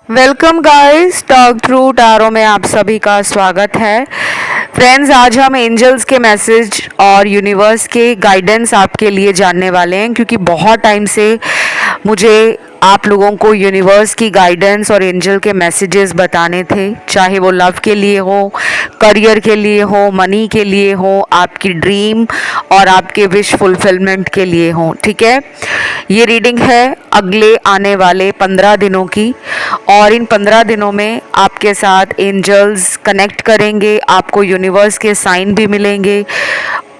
Welcome guys, talk through tarot में आप सभी का स्वागत है। फ्रेंड्स, आज हम एंजल्स के मैसेज और यूनिवर्स के गाइडेंस आपके लिए जानने वाले हैं, क्योंकि बहुत टाइम से मुझे आप लोगों को यूनिवर्स की गाइडेंस और एंजल के मैसेजेस बताने थे, चाहे वो लव के लिए हो, करियर के लिए हो, मनी के लिए हो, आपकी ड्रीम और आपके विश फुलफिलमेंट के लिए हो। ठीक है, ये रीडिंग है अगले आने वाले 15 दिनों की, और इन 15 दिनों में आपके साथ एंजल्स कनेक्ट करेंगे, आपको यूनिवर्स के साइन भी मिलेंगे।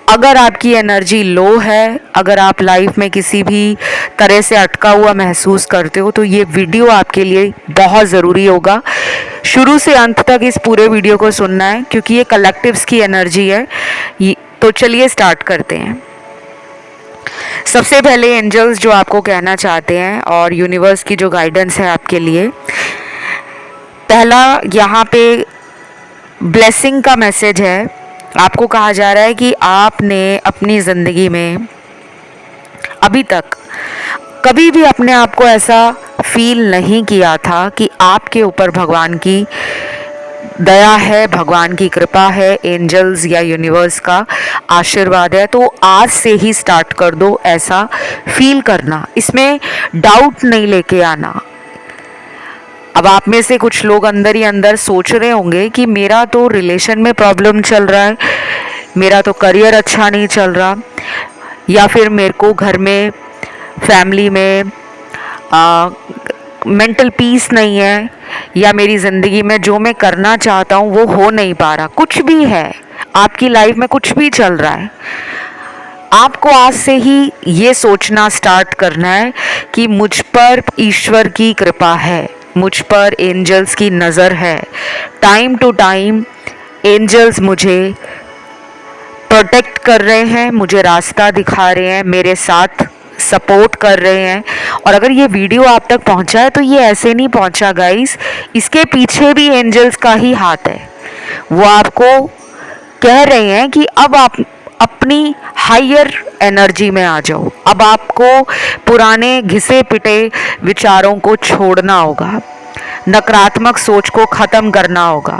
अगर आपकी एनर्जी लो है, अगर आप लाइफ में किसी भी तरह से अटका हुआ महसूस करते हो, तो ये वीडियो आपके लिए बहुत ज़रूरी होगा। शुरू से अंत तक इस पूरे वीडियो को सुनना है, क्योंकि ये कलेक्टिव्स की एनर्जी है। तो चलिए स्टार्ट करते हैं। सबसे पहले एंजल्स जो आपको कहना चाहते हैं और यूनिवर्स की जो गाइडेंस है आपके लिए, पहला यहाँ पे ब्लेसिंग का मैसेज है। आपको कहा जा रहा है कि आपने अपनी ज़िंदगी में अभी तक कभी भी अपने आप को ऐसा फील नहीं किया था कि आपके ऊपर भगवान की दया है, भगवान की कृपा है, एंजल्स या यूनिवर्स का आशीर्वाद है। तो आज से ही स्टार्ट कर दो ऐसा फील करना, इसमें डाउट नहीं लेके आना। अब आप में से कुछ लोग अंदर ही अंदर सोच रहे होंगे कि मेरा तो रिलेशन में प्रॉब्लम चल रहा है, मेरा तो करियर अच्छा नहीं चल रहा, या फिर मेरे को घर में फैमिली में मेंटल पीस नहीं है, या मेरी ज़िंदगी में जो मैं करना चाहता हूँ वो हो नहीं पा रहा। कुछ भी है, आपकी लाइफ में कुछ भी चल रहा है, आपको आज से ही ये सोचना स्टार्ट करना है कि मुझ पर ईश्वर की कृपा है, मुझ पर एंजल्स की नज़र है। टाइम टू टाइम एंजल्स मुझे प्रोटेक्ट कर रहे हैं, मुझे रास्ता दिखा रहे हैं, मेरे साथ सपोर्ट कर रहे हैं। और अगर ये वीडियो आप तक पहुंचा है तो ये ऐसे नहीं पहुंचा गाइस, इसके पीछे भी एंजल्स का ही हाथ है। वो आपको कह रहे हैं कि अब आप अपनी हायर एनर्जी में आ जाओ, अब आपको पुराने घिसे पिटे विचारों को छोड़ना होगा, नकारात्मक सोच को ख़त्म करना होगा।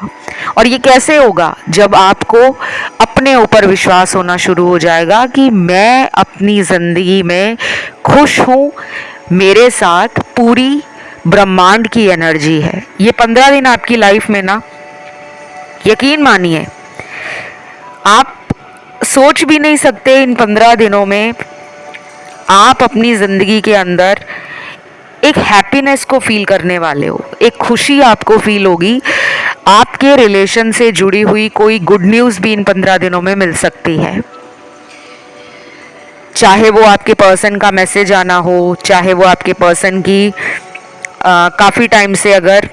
और ये कैसे होगा? जब आपको अपने ऊपर विश्वास होना शुरू हो जाएगा कि मैं अपनी ज़िंदगी में खुश हूँ, मेरे साथ पूरी ब्रह्मांड की एनर्जी है। ये 15 दिन आपकी लाइफ में ना, यकीन मानिए, आप सोच भी नहीं सकते इन 15 दिनों में आप अपनी ज़िंदगी के अंदर एक हैप्पीनेस को फील करने वाले हो, एक खुशी आपको फील होगी। आपके रिलेशन से जुड़ी हुई कोई गुड न्यूज़ भी इन 15 दिनों में मिल सकती है, चाहे वो आपके पर्सन का मैसेज आना हो, चाहे वो आपके पर्सन की काफ़ी टाइम से अगर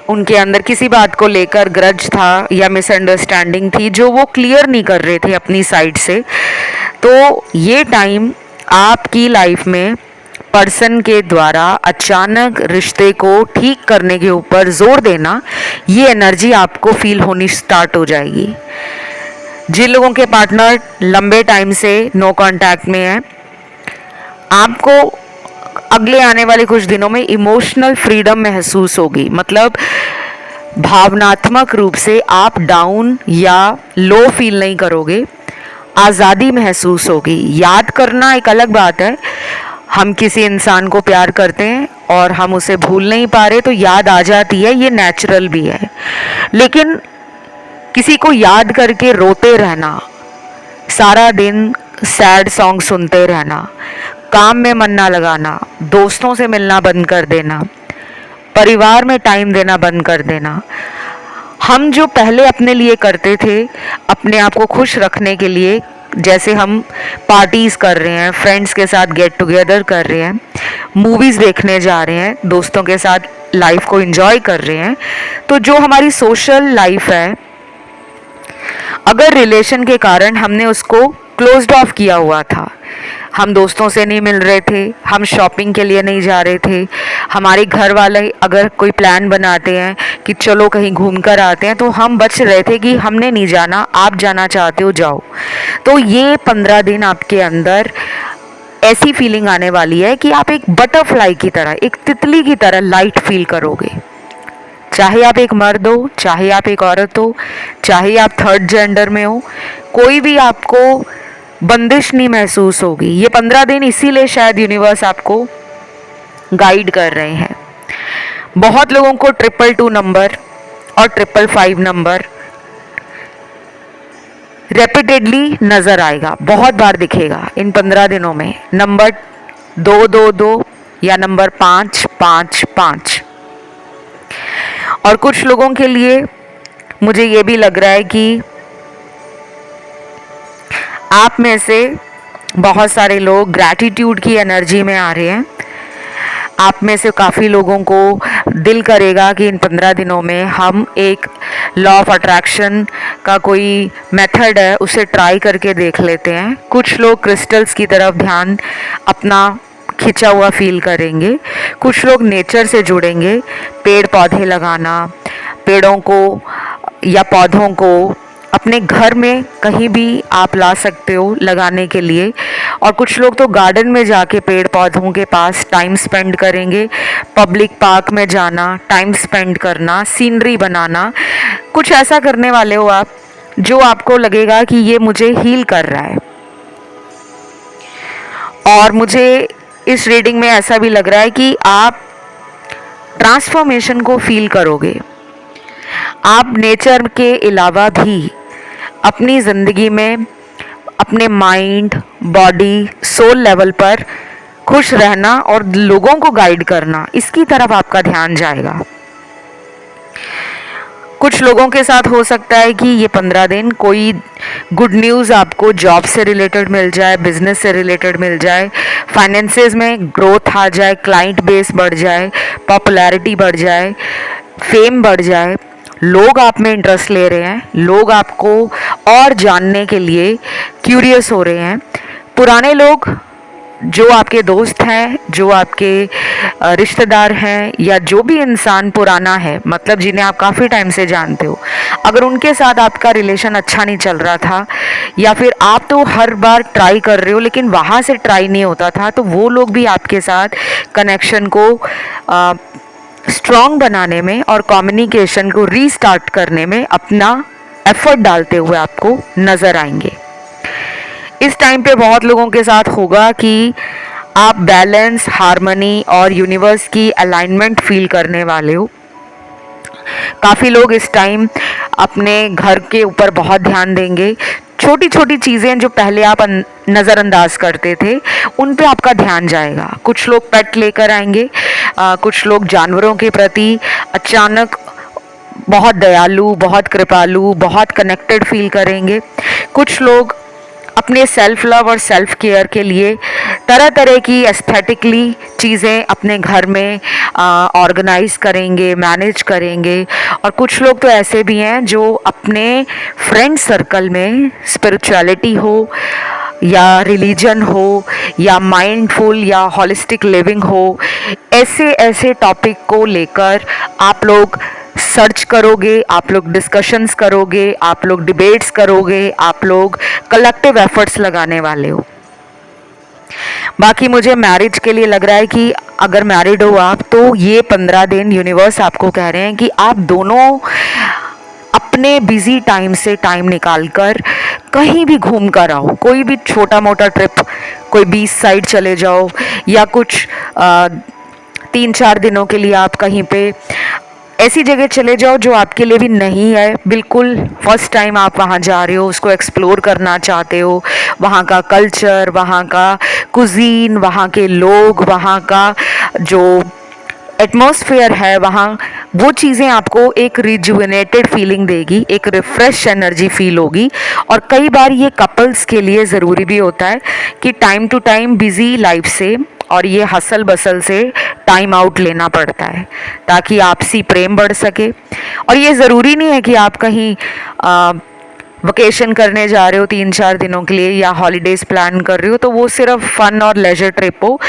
उनके अंदर किसी बात को लेकर ग्रज था या मिसअंडरस्टैंडिंग थी जो वो क्लियर नहीं कर रहे थे अपनी साइड से, तो ये टाइम आपकी लाइफ में पर्सन के द्वारा अचानक रिश्ते को ठीक करने के ऊपर जोर देना, ये एनर्जी आपको फील होनी स्टार्ट हो जाएगी। जिन लोगों के पार्टनर लंबे टाइम से नो कांटेक्ट में है, आपको अगले आने वाले कुछ दिनों में इमोशनल फ्रीडम महसूस होगी। मतलब भावनात्मक रूप से आप डाउन या लो फील नहीं करोगे, आज़ादी महसूस होगी। याद करना एक अलग बात है, हम किसी इंसान को प्यार करते हैं और हम उसे भूल नहीं पा रहे तो याद आ जाती है, ये नेचुरल भी है। लेकिन किसी को याद करके रोते रहना, सारा दिन सैड सॉन्ग सुनते रहना, काम में मन ना लगाना, दोस्तों से मिलना बंद कर देना, परिवार में टाइम देना बंद कर देना, हम जो पहले अपने लिए करते थे अपने आप को खुश रखने के लिए, जैसे हम पार्टीज़ कर रहे हैं, फ्रेंड्स के साथ गेट टुगेदर कर रहे हैं, मूवीज़ देखने जा रहे हैं, दोस्तों के साथ लाइफ को एंजॉय कर रहे हैं, तो जो हमारी सोशल लाइफ है, अगर रिलेशन के कारण हमने उसको क्लोज्ड ऑफ किया हुआ था, हम दोस्तों से नहीं मिल रहे थे, हम शॉपिंग के लिए नहीं जा रहे थे, हमारे घर वाले अगर कोई प्लान बनाते हैं कि चलो कहीं घूम कर आते हैं, तो हम बच रहे थे कि हमने नहीं जाना, आप जाना चाहते हो जाओ। तो ये 15 दिन आपके अंदर ऐसी फीलिंग आने वाली है कि आप एक बटरफ्लाई की तरह, एक तितली की तरह लाइट फील करोगे। चाहे आप एक मर्द हो, चाहे आप एक औरत हो, चाहे आप थर्ड जेंडर में हो, कोई भी आपको बंदिश नहीं महसूस होगी। ये 15 दिन इसीलिए शायद यूनिवर्स आपको गाइड कर रहे हैं। बहुत लोगों को 222 नंबर और 555 नंबर रेपिटेडली नज़र आएगा, बहुत बार दिखेगा इन 15 दिनों में। नंबर 222 या नंबर 555। और कुछ लोगों के लिए मुझे ये भी लग रहा है कि आप में से बहुत सारे लोग ग्रैटिट्यूड की एनर्जी में आ रहे हैं। आप में से काफ़ी लोगों को दिल करेगा कि इन 15 दिनों में हम एक लॉ ऑफ अट्रैक्शन का कोई मेथड है उसे ट्राई करके देख लेते हैं। कुछ लोग क्रिस्टल्स की तरफ ध्यान अपना खिंचा हुआ फील करेंगे। कुछ लोग नेचर से जुड़ेंगे, पेड़ पौधे लगाना, पेड़ों को या पौधों को अपने घर में कहीं भी आप ला सकते हो लगाने के लिए। और कुछ लोग तो गार्डन में जाके पेड़ पौधों के पास टाइम स्पेंड करेंगे, पब्लिक पार्क में जाना, टाइम स्पेंड करना, सीनरी बनाना। कुछ ऐसा करने वाले हो आप जो आपको लगेगा कि ये मुझे हील कर रहा है। और मुझे इस रीडिंग में ऐसा भी लग रहा है कि आप ट्रांसफॉर्मेशन को फील करोगे। आप नेचर के अलावा भी अपनी ज़िंदगी में अपने माइंड, बॉडी, सोल लेवल पर खुश रहना और लोगों को गाइड करना, इसकी तरफ आपका ध्यान जाएगा। कुछ लोगों के साथ हो सकता है कि ये 15 दिन कोई गुड न्यूज़ आपको जॉब से रिलेटेड मिल जाए, बिजनेस से रिलेटेड मिल जाए, फाइनेंसेस में ग्रोथ आ जाए, क्लाइंट बेस बढ़ जाए, पॉपुलैरिटी बढ़ जाए, फेम बढ़ जाए। लोग आप में इंटरेस्ट ले रहे हैं, लोग आपको और जानने के लिए क्यूरियस हो रहे हैं। पुराने लोग जो आपके दोस्त हैं, जो आपके रिश्तेदार हैं, या जो भी इंसान पुराना है, मतलब जिन्हें आप काफ़ी टाइम से जानते हो, अगर उनके साथ आपका रिलेशन अच्छा नहीं चल रहा था, या फिर आप तो हर बार ट्राई कर रहे हो लेकिन वहाँ से ट्राई नहीं होता था, तो वो लोग भी आपके साथ कनेक्शन को स्ट्रॉन्ग बनाने में और कम्युनिकेशन को रीस्टार्ट करने में अपना एफर्ट डालते हुए आपको नज़र आएंगे। इस टाइम पे बहुत लोगों के साथ होगा कि आप बैलेंस, हार्मनी और यूनिवर्स की अलाइनमेंट फील करने वाले हो। काफ़ी लोग इस टाइम अपने घर के ऊपर बहुत ध्यान देंगे। छोटी छोटी चीज़ें जो पहले आप नज़रअंदाज करते थे, उन पे आपका ध्यान जाएगा। कुछ लोग पेट लेकर आएंगे, कुछ लोग जानवरों के प्रति अचानक बहुत दयालु, बहुत कृपालु, बहुत कनेक्टेड फील करेंगे। कुछ लोग अपने सेल्फ लव और सेल्फ केयर के लिए तरह तरह की एस्थेटिकली चीज़ें अपने घर में ऑर्गेनाइज करेंगे, मैनेज करेंगे। और कुछ लोग तो ऐसे भी हैं जो अपने फ्रेंड सर्कल में स्पिरिचुअलिटी हो या रिलीजन हो या माइंडफुल या हॉलिस्टिक लिविंग हो, ऐसे ऐसे टॉपिक को लेकर आप लोग सर्च करोगे, आप लोग डिस्कशंस करोगे, आप लोग डिबेट्स करोगे, आप लोग कलेक्टिव एफर्ट्स लगाने वाले हो। बाकी मुझे मैरिज के लिए लग रहा है कि अगर मैरिड हो आप, तो ये 15 दिन यूनिवर्स आपको कह रहे हैं कि आप दोनों अपने बिजी टाइम से टाइम निकाल कर कहीं भी घूम कर आओ। कोई भी छोटा मोटा ट्रिप, कोई बीच साइड चले जाओ, या कुछ 3-4 दिनों के लिए आप कहीं पे ऐसी जगह चले जाओ जो आपके लिए भी नहीं है, बिल्कुल फर्स्ट टाइम आप वहाँ जा रहे हो, उसको एक्सप्लोर करना चाहते हो। वहाँ का कल्चर, वहाँ का कुजीन, वहाँ के लोग, वहाँ का जो एटमॉस्फेयर है, वहाँ वो चीज़ें आपको एक रिजुविनेटेड फीलिंग देगी, एक रिफ्रेश एनर्जी फील होगी। और कई बार ये कपल्स के लिए ज़रूरी भी होता है कि time to time busy life से और ये हसल बसल से टाइम आउट लेना पड़ता है ताकि आपसी प्रेम बढ़ सके। और ये ज़रूरी नहीं है कि आप कहीं वकेशन करने जा रहे हो 3-4 दिनों के लिए, या हॉलीडेज़ प्लान कर रहे हो तो वो सिर्फ फन और लेजर ट्रिप हो।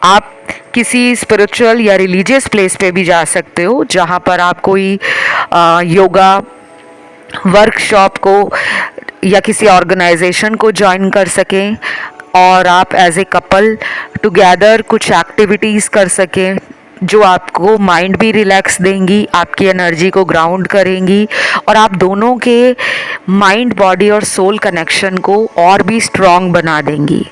आप किसी स्पिरिचुअल या रिलीजियस प्लेस पे भी जा सकते हो जहाँ पर आप कोई योगा वर्कशॉप को या किसी ऑर्गेनाइजेशन को ज्वाइन कर सकें, और आप एज ए कपल टुगेदर कुछ एक्टिविटीज़ कर सकें जो आपको माइंड भी रिलैक्स देंगी, आपकी एनर्जी को ग्राउंड करेंगी और आप दोनों के माइंड बॉडी और सोल कनेक्शन को और भी स्ट्रॉन्ग बना देंगी।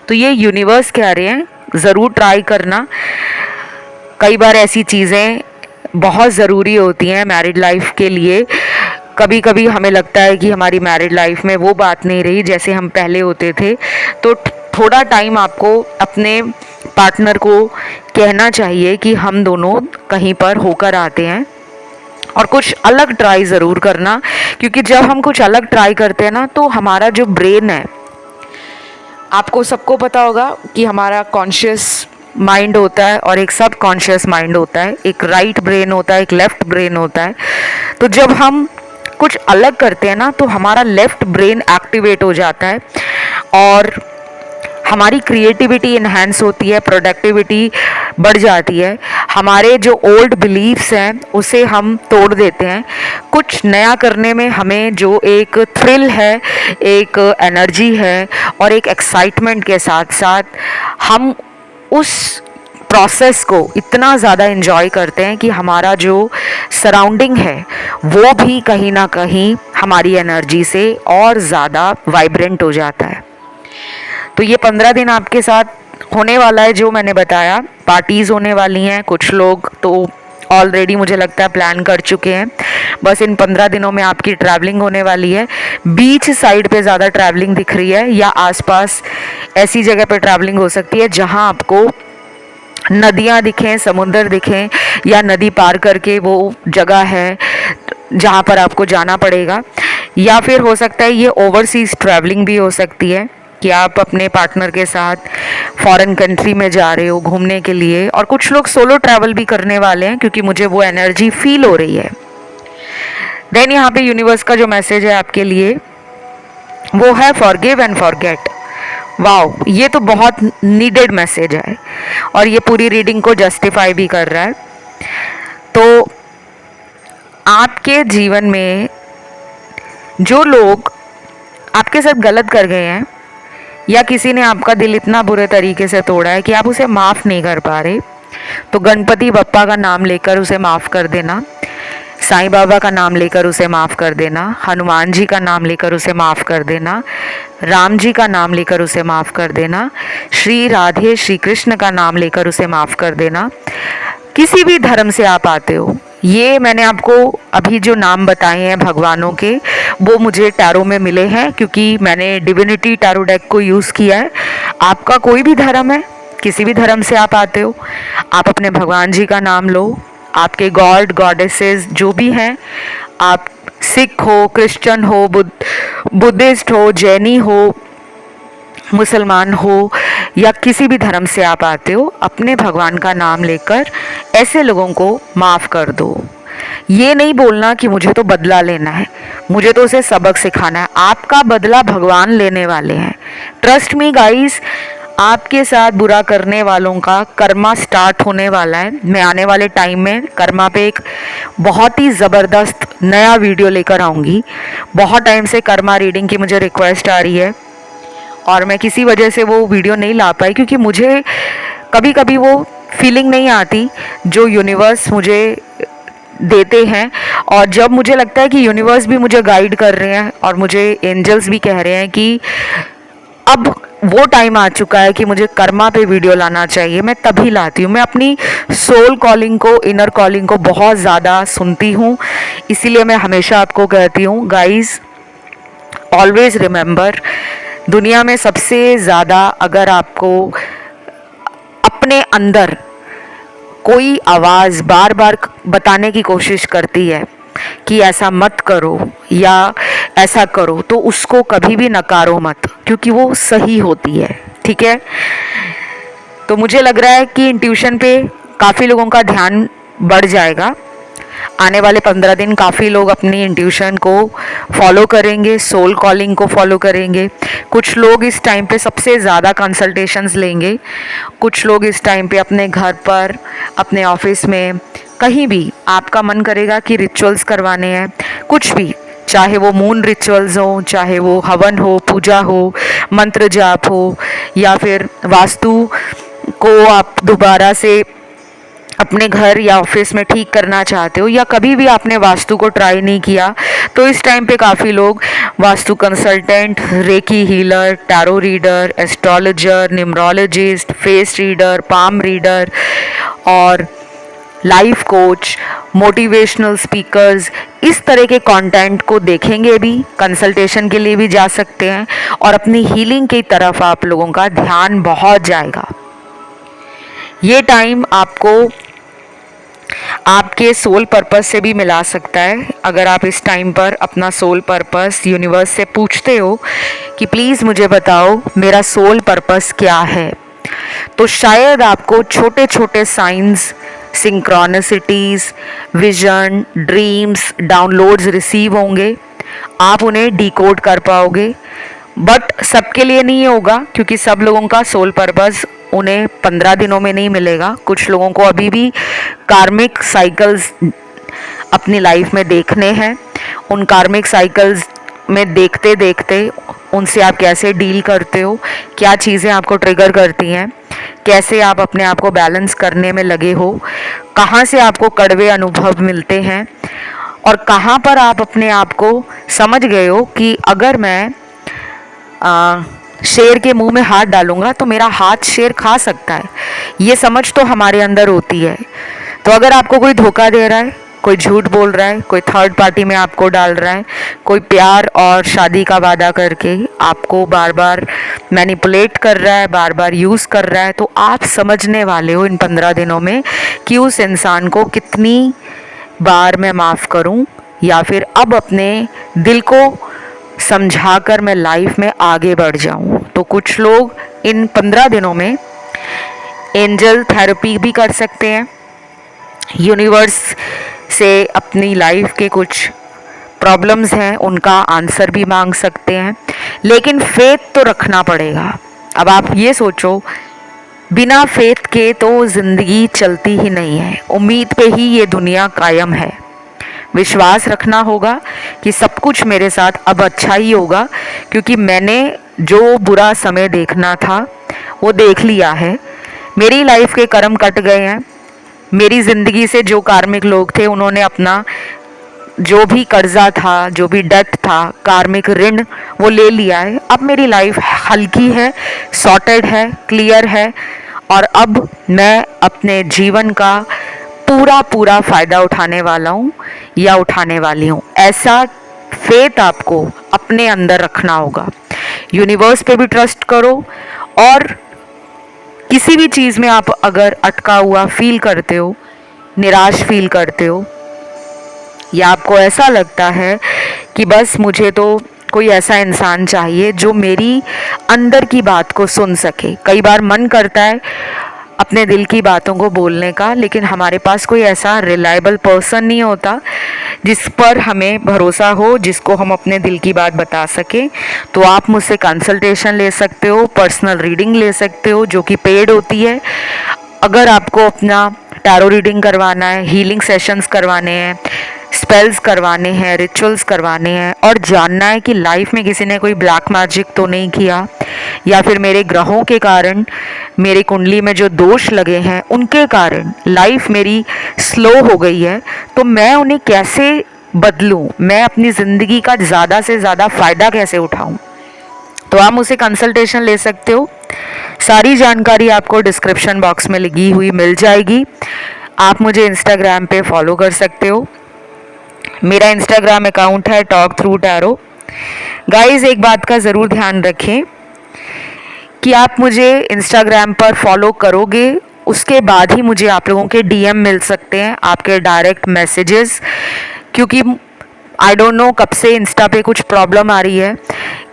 तो ये यूनिवर्स कह रहे हैं, ज़रूर ट्राई करना। कई बार ऐसी चीज़ें बहुत ज़रूरी होती हैं मैरिड लाइफ के लिए। कभी कभी हमें लगता है कि हमारी मैरिड लाइफ में वो बात नहीं रही जैसे हम पहले होते थे, तो थोड़ा टाइम आपको अपने पार्टनर को कहना चाहिए कि हम दोनों कहीं पर होकर आते हैं और कुछ अलग ट्राई ज़रूर करना, क्योंकि जब हम कुछ अलग ट्राई करते हैं ना तो हमारा जो ब्रेन है, आपको सबको पता होगा कि हमारा कॉन्शियस माइंड होता है और एक सब कॉन्शियस माइंड होता है, एक राइट ब्रेन होता है, एक लेफ्ट ब्रेन होता है। तो जब हम कुछ अलग करते हैं ना तो हमारा लेफ्ट ब्रेन एक्टिवेट हो जाता है और हमारी क्रिएटिविटी इन्हेंस होती है, प्रोडक्टिविटी बढ़ जाती है। हमारे जो ओल्ड बिलीव्स हैं उसे हम तोड़ देते हैं। कुछ नया करने में हमें जो एक थ्रिल है, एक एनर्जी है और एक एक्साइटमेंट के साथ साथ हम उस प्रोसेस को इतना ज़्यादा इन्जॉय करते हैं कि हमारा जो सराउंडिंग है वो भी कहीं ना कहीं हमारी एनर्जी से और ज़्यादा वाइब्रेंट हो जाता है। तो ये 15 दिन आपके साथ होने वाला है, जो मैंने बताया। पार्टीज़ होने वाली हैं, कुछ लोग तो ऑलरेडी मुझे लगता है प्लान कर चुके हैं। बस इन 15 दिनों में आपकी ट्रैवलिंग होने वाली है। बीच साइड पे ज़्यादा ट्रैवलिंग दिख रही है या आसपास ऐसी जगह पे ट्रैवलिंग हो सकती है जहां आपको नदियां दिखें, समुंदर दिखें, या नदी पार करके वो जगह है जहां पर आपको जाना पड़ेगा। या फिर हो सकता है ये ओवरसीज़ ट्रैवलिंग भी हो सकती है कि आप अपने पार्टनर के साथ फॉरेन कंट्री में जा रहे हो घूमने के लिए, और कुछ लोग सोलो ट्रैवल भी करने वाले हैं क्योंकि मुझे वो एनर्जी फील हो रही है। देन यहाँ पे यूनिवर्स का जो मैसेज है आपके लिए वो है फॉरगिव एंड फॉरगेट। वाओ, ये तो बहुत नीडेड मैसेज है और ये पूरी रीडिंग को जस्टिफाई भी कर रहा है। तो आपके जीवन में जो लोग आपके साथ गलत कर गए हैं या किसी ने आपका दिल इतना बुरे तरीके से तोड़ा है कि आप उसे माफ़ नहीं कर पा रहे, तो गणपति बप्पा का नाम लेकर उसे माफ़ कर देना, साईं बाबा का नाम लेकर उसे माफ़ कर देना, हनुमान जी का नाम लेकर उसे माफ़ कर देना, राम जी का नाम लेकर उसे माफ़ कर देना, श्री राधे श्री कृष्ण का नाम लेकर उसे माफ़ कर देना। किसी भी धर्म से आप आते हो, ये मैंने आपको अभी जो नाम बताए हैं भगवानों के, वो मुझे टैरो में मिले हैं क्योंकि मैंने डिविनिटी टैरो डेक को यूज़ किया है। आपका कोई भी धर्म है, किसी भी धर्म से आप आते हो, आप अपने भगवान जी का नाम लो, आपके गॉड गॉडेसेस जो भी हैं, आप सिख हो, क्रिश्चियन हो, बुद्धिस्ट हो, जैनी हो, मुसलमान हो, या किसी भी धर्म से आप आते हो, अपने भगवान का नाम लेकर ऐसे लोगों को माफ़ कर दो। ये नहीं बोलना कि मुझे तो बदला लेना है, मुझे तो उसे सबक सिखाना है। आपका बदला भगवान लेने वाले हैं। ट्रस्ट मी गाइस, आपके साथ बुरा करने वालों का कर्मा स्टार्ट होने वाला है। मैं आने वाले टाइम में कर्मा पे एक बहुत ही ज़बरदस्त नया वीडियो लेकर आऊँगी। बहुत टाइम से कर्मा रीडिंग की मुझे रिक्वेस्ट आ रही है और मैं किसी वजह से वो वीडियो नहीं ला पाई, क्योंकि मुझे कभी कभी वो फीलिंग नहीं आती जो यूनिवर्स मुझे देते हैं। और जब मुझे लगता है कि यूनिवर्स भी मुझे गाइड कर रहे हैं और मुझे एंजल्स भी कह रहे हैं कि अब वो टाइम आ चुका है कि मुझे कर्मा पे वीडियो लाना चाहिए, मैं तभी लाती हूँ। मैं अपनी सोल कॉलिंग को, इनर कॉलिंग को बहुत ज़्यादा सुनती हूँ, इसीलिए मैं हमेशा आपको कहती हूँ गाइज, ऑलवेज रिमेंबर, दुनिया में सबसे ज़्यादा अगर आपको अपने अंदर कोई आवाज़ बार बार बताने की कोशिश करती है कि ऐसा मत करो या ऐसा करो, तो उसको कभी भी नकारो मत, क्योंकि वो सही होती है। ठीक है, तो मुझे लग रहा है कि इंट्यूशन पे काफ़ी लोगों का ध्यान बढ़ जाएगा। आने वाले 15 दिन काफ़ी लोग अपनी इंट्यूशन को फॉलो करेंगे, सोल कॉलिंग को फॉलो करेंगे। कुछ लोग इस टाइम पे सबसे ज़्यादा कंसल्टेशंस लेंगे, कुछ लोग इस टाइम पे अपने घर पर, अपने ऑफिस में, कहीं भी आपका मन करेगा कि रिचुअल्स करवाने हैं, कुछ भी, चाहे वो मून रिचुअल्स हो, चाहे वो हवन हो, पूजा हो, मंत्र जाप हो, या फिर वास्तु को आप दोबारा से अपने घर या ऑफिस में ठीक करना चाहते हो, या कभी भी आपने वास्तु को ट्राई नहीं किया, तो इस टाइम पे काफ़ी लोग vastu consultant, recce healer, tarot reader, astrologer, numerologist, face reader, palm reader और लाइफ कोच, मोटिवेशनल स्पीकर्स, इस तरह के कंटेंट को देखेंगे भी, कंसल्टेशन के लिए भी जा सकते हैं और अपनी हीलिंग की तरफ आप लोगों का ध्यान बहुत जाएगा। ये टाइम आपको आपके सोल पर्पस से भी मिला सकता है। अगर आप इस टाइम पर अपना सोल पर्पस यूनिवर्स से पूछते हो कि प्लीज़ मुझे बताओ मेरा सोल पर्पस क्या है, तो शायद आपको छोटे छोटे signs, synchronicities, vision, dreams, downloads receive होंगे, आप उन्हें डिकोड कर पाओगे। बट सबके लिए नहीं होगा, क्योंकि सब लोगों का सोल पर्पस उन्हें 15 दिनों में नहीं मिलेगा। कुछ लोगों को अभी भी कार्मिक साइकिल्स अपनी लाइफ में देखने हैं। उन कार्मिक साइकिल्स में देखते देखते उनसे आप कैसे डील करते हो, क्या चीज़ें आपको ट्रिगर करती हैं, कैसे आप अपने आप को बैलेंस करने में लगे हो, कहाँ से आपको कड़वे अनुभव मिलते हैं और कहाँ पर आप अपने आप को समझ गए हो कि अगर मैं शेर के मुंह में हाथ डालूंगा तो मेरा हाथ शेर खा सकता है। ये समझ तो हमारे अंदर होती है। तो अगर आपको कोई धोखा दे रहा है, कोई झूठ बोल रहा है, कोई थर्ड पार्टी में आपको डाल रहा है, कोई प्यार और शादी का वादा करके आपको बार बार मैनिपुलेट कर रहा है, बार बार यूज़ कर रहा है, तो आप समझने वाले हो इन 15 दिनों में कि उस इंसान को कितनी बार मैं माफ़ करूं, या फिर अब अपने दिल को समझाकर मैं लाइफ में आगे बढ़ जाऊं। तो कुछ लोग इन 15 दिनों में एंजल थेरेपी भी कर सकते हैं, यूनिवर्स से अपनी लाइफ के कुछ प्रॉब्लम्स हैं उनका आंसर भी मांग सकते हैं, लेकिन फेथ तो रखना पड़ेगा। अब आप ये सोचो, बिना फेथ के तो ज़िंदगी चलती ही नहीं है, उम्मीद पे ही ये दुनिया कायम है। विश्वास रखना होगा कि सब कुछ मेरे साथ अब अच्छा ही होगा, क्योंकि मैंने जो बुरा समय देखना था वो देख लिया है। मेरी लाइफ के कर्म कट गए हैं। मेरी ज़िंदगी से जो कार्मिक लोग थे उन्होंने अपना जो भी कर्जा था, जो भी डेट था, कार्मिक ऋण, वो ले लिया है। अब मेरी लाइफ हल्की है, सॉर्टेड है, क्लियर है और अब मैं अपने जीवन का पूरा पूरा फ़ायदा उठाने वाला हूँ या उठाने वाली हूँ। ऐसा फेथ आपको अपने अंदर रखना होगा। यूनिवर्स पे भी ट्रस्ट करो, और किसी भी चीज़ में आप अगर अटका हुआ फील करते हो, निराश फील करते हो, या आपको ऐसा लगता है कि बस मुझे तो कोई ऐसा इंसान चाहिए जो मेरी अंदर की बात को सुन सके। कई बार मन करता है अपने दिल की बातों को बोलने का, लेकिन हमारे पास कोई ऐसा रिलायबल पर्सन नहीं होता जिस पर हमें भरोसा हो, जिसको हम अपने दिल की बात बता सकें। तो आप मुझसे कंसल्टेशन ले सकते हो, पर्सनल रीडिंग ले सकते हो जो कि पेड होती है। अगर आपको अपना टैरो रीडिंग करवाना है, हीलिंग सेशंस करवाने हैं, स्पेल्स करवाने हैं, रिचुअल्स करवाने हैं और जानना है कि लाइफ में किसी ने कोई ब्लैक मैजिक तो नहीं किया, या फिर मेरे ग्रहों के कारण, मेरी कुंडली में जो दोष लगे हैं उनके कारण लाइफ मेरी स्लो हो गई है, तो मैं उन्हें कैसे बदलूं, मैं अपनी ज़िंदगी का ज़्यादा से ज़्यादा फ़ायदा कैसे उठाऊं, तो आप मुझसे कंसल्टेशन ले सकते हो। सारी जानकारी आपको डिस्क्रिप्शन बॉक्स में लगी हुई मिल जाएगी। आप मुझे इंस्टाग्राम पे फॉलो कर सकते हो। मेरा इंस्टाग्राम अकाउंट है टॉक थ्रू टैरो। गाइस, एक बात का ज़रूर ध्यान रखें कि आप मुझे इंस्टाग्राम पर फॉलो करोगे, उसके बाद ही मुझे आप लोगों के डीएम मिल सकते हैं, आपके डायरेक्ट मैसेजेस, क्योंकि आई डोंट नो कब से इंस्टा पे कुछ प्रॉब्लम आ रही है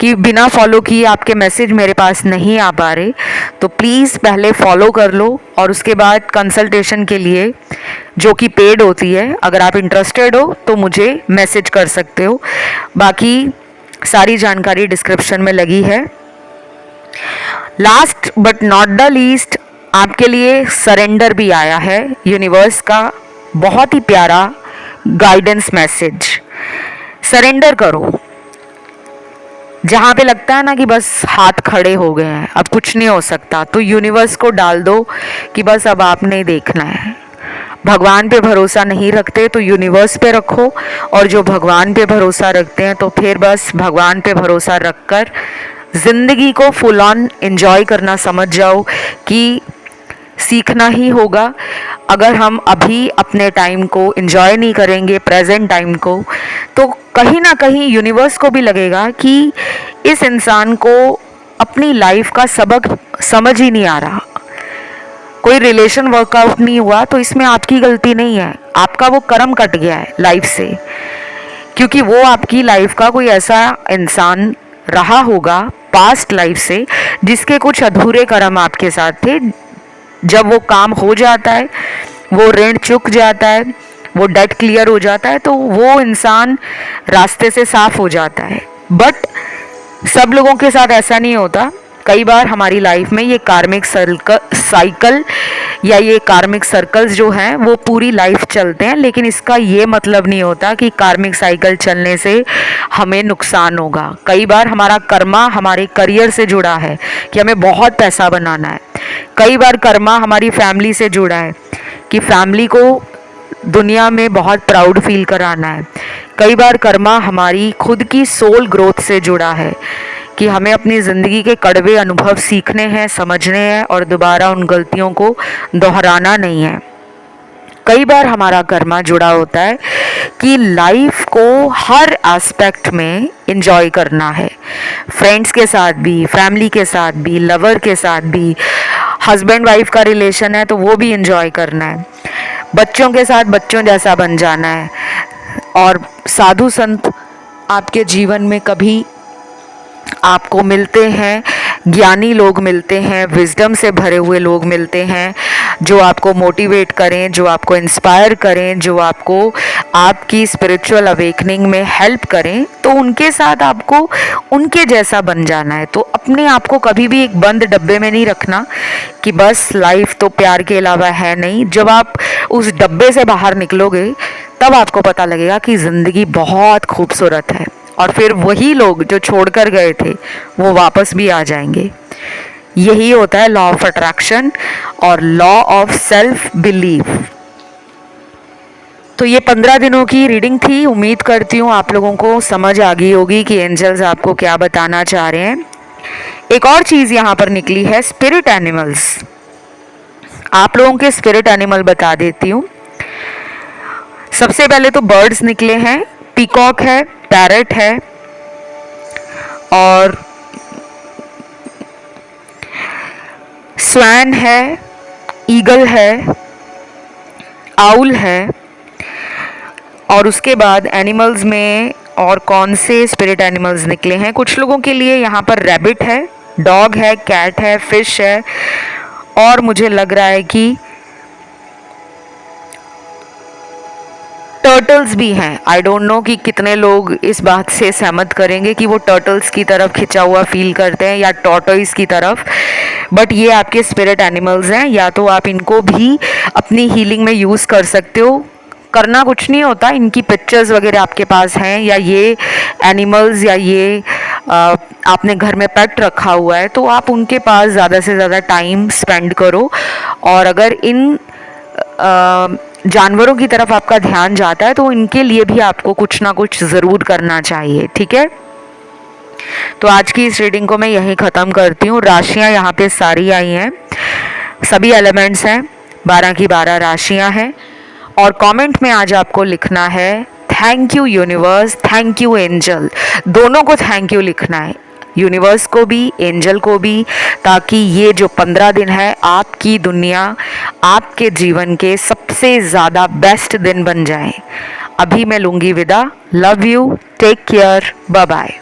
कि बिना फॉलो किए आपके मैसेज मेरे पास नहीं आ पा रहे। तो प्लीज़ पहले फॉलो कर लो और उसके बाद कंसल्टेशन के लिए, जो कि पेड होती है, अगर आप इंटरेस्टेड हो तो मुझे मैसेज कर सकते हो। बाकी सारी जानकारी डिस्क्रिप्शन में लगी है। Last but not the least, आपके लिए सरेंडर भी आया है, यूनिवर्स का बहुत ही प्यारा गाइडेंस मैसेज। सरेंडर करो। जहाँ पे लगता है ना कि बस हाथ खड़े हो गए हैं, अब कुछ नहीं हो सकता, तो यूनिवर्स को डाल दो कि बस अब आपने देखना है। भगवान पे भरोसा नहीं रखते तो यूनिवर्स पे रखो, और जो भगवान पे भरोसा रखते हैं तो फिर बस भगवान पे भरोसा रखकर ज़िंदगी को फुल ऑन एंजॉय करना समझ जाओ कि सीखना ही होगा। अगर हम अभी अपने टाइम को एंजॉय नहीं करेंगे, प्रेजेंट टाइम को, तो कहीं ना कहीं यूनिवर्स को भी लगेगा कि इस इंसान को अपनी लाइफ का सबक समझ ही नहीं आ रहा। कोई रिलेशन वर्कआउट नहीं हुआ तो इसमें आपकी गलती नहीं है, आपका वो कर्म कट गया है लाइफ से, क्योंकि वो आपकी लाइफ का कोई ऐसा इंसान रहा होगा पास्ट लाइफ से जिसके कुछ अधूरे कर्म आपके साथ थे। जब वो काम हो जाता है, वो ऋण चुक जाता है, वो डेट क्लियर हो जाता है, तो वो इंसान रास्ते से साफ हो जाता है। बट सब लोगों के साथ ऐसा नहीं होता। कई बार हमारी लाइफ में ये कार्मिक साइकिल या ये कार्मिक सर्कल्स जो हैं वो पूरी लाइफ चलते हैं, लेकिन इसका ये मतलब नहीं होता कि कार्मिक साइकिल चलने से हमें नुकसान होगा। कई बार हमारा कर्मा हमारे करियर से जुड़ा है कि हमें बहुत पैसा बनाना है। कई बार कर्मा हमारी फैमिली से जुड़ा है कि फैमिली को दुनिया में बहुत प्राउड फील कराना है। कई बार कर्मा हमारी खुद की सोल ग्रोथ से जुड़ा है कि हमें अपनी ज़िंदगी के कड़वे अनुभव सीखने हैं, समझने हैं और दोबारा उन गलतियों को दोहराना नहीं है। कई बार हमारा कर्मा जुड़ा होता है कि लाइफ को हर एस्पेक्ट में एंजॉय करना है, फ्रेंड्स के साथ भी, फैमिली के साथ भी, लवर के साथ भी, हस्बैंड वाइफ का रिलेशन है तो वो भी एंजॉय करना है, बच्चों के साथ बच्चों जैसा बन जाना है। और साधु संत आपके जीवन में कभी आपको मिलते हैं, ज्ञानी लोग मिलते हैं, विजडम से भरे हुए लोग मिलते हैं जो आपको मोटिवेट करें, जो आपको इंस्पायर करें, जो आपको आपकी स्पिरिचुअल अवेकनिंग में हेल्प करें, तो उनके साथ आपको उनके जैसा बन जाना है। तो अपने आप को कभी भी एक बंद डब्बे में नहीं रखना कि बस लाइफ तो प्यार के अलावा है नहीं। जब आप उस डब्बे से बाहर निकलोगे तब आपको पता लगेगा कि ज़िंदगी बहुत खूबसूरत है, और फिर वही लोग जो छोड़कर गए थे वो वापस भी आ जाएंगे। यही होता है लॉ ऑफ अट्रैक्शन और लॉ ऑफ सेल्फ बिलीफ। तो ये 15 दिनों की रीडिंग थी। उम्मीद करती हूँ आप लोगों को समझ आ गई होगी कि एंजल्स आपको क्या बताना चाह रहे हैं। एक और चीज़ यहाँ पर निकली है, स्पिरिट एनिमल्स। आप लोगों के स्पिरिट एनिमल बता देती हूँ। सबसे पहले तो बर्ड्स निकले हैं, पीकॉक है, पैरट है, और स्वैन है, ईगल है, आउल है। और उसके बाद एनिमल्स में और कौन से स्पिरिट एनिमल्स निकले हैं? कुछ लोगों के लिए यहाँ पर रैबिट है, डॉग है, कैट है, फिश है, और मुझे लग रहा है कि टर्टल्स भी हैं। आई डोंट नो कि कितने लोग इस बात से सहमत करेंगे कि वो टर्टल्स की तरफ खिंचा हुआ फील करते हैं या टॉर्टोइस की तरफ, बट ये आपके स्पिरिट एनिमल्स हैं। या तो आप इनको भी अपनी हीलिंग में यूज़ कर सकते हो। करना कुछ नहीं होता, इनकी पिक्चर्स वगैरह आपके पास हैं, या ये एनिमल्स या ये आपने घर में पेट रखा हुआ है तो आप उनके पास ज़्यादा से ज़्यादा टाइम स्पेंड करो। और अगर इन जानवरों की तरफ आपका ध्यान जाता है तो इनके लिए भी आपको कुछ ना कुछ ज़रूर करना चाहिए, ठीक है। तो आज की इस रीडिंग को मैं यहीं ख़त्म करती हूँ। राशियाँ यहाँ पे सारी आई हैं, सभी एलिमेंट्स हैं, 12 की 12 राशियाँ हैं। और कमेंट में आज आपको लिखना है thank you universe, thank you angel. दोनों को थैंक यू लिखना है, यूनिवर्स को भी, एंजल को भी, ताकि ये जो 15 दिन है आपकी दुनिया, आपके जीवन के सबसे ज़्यादा बेस्ट दिन बन जाए। अभी मैं लूँगी विदा। Love you, take care, bye bye.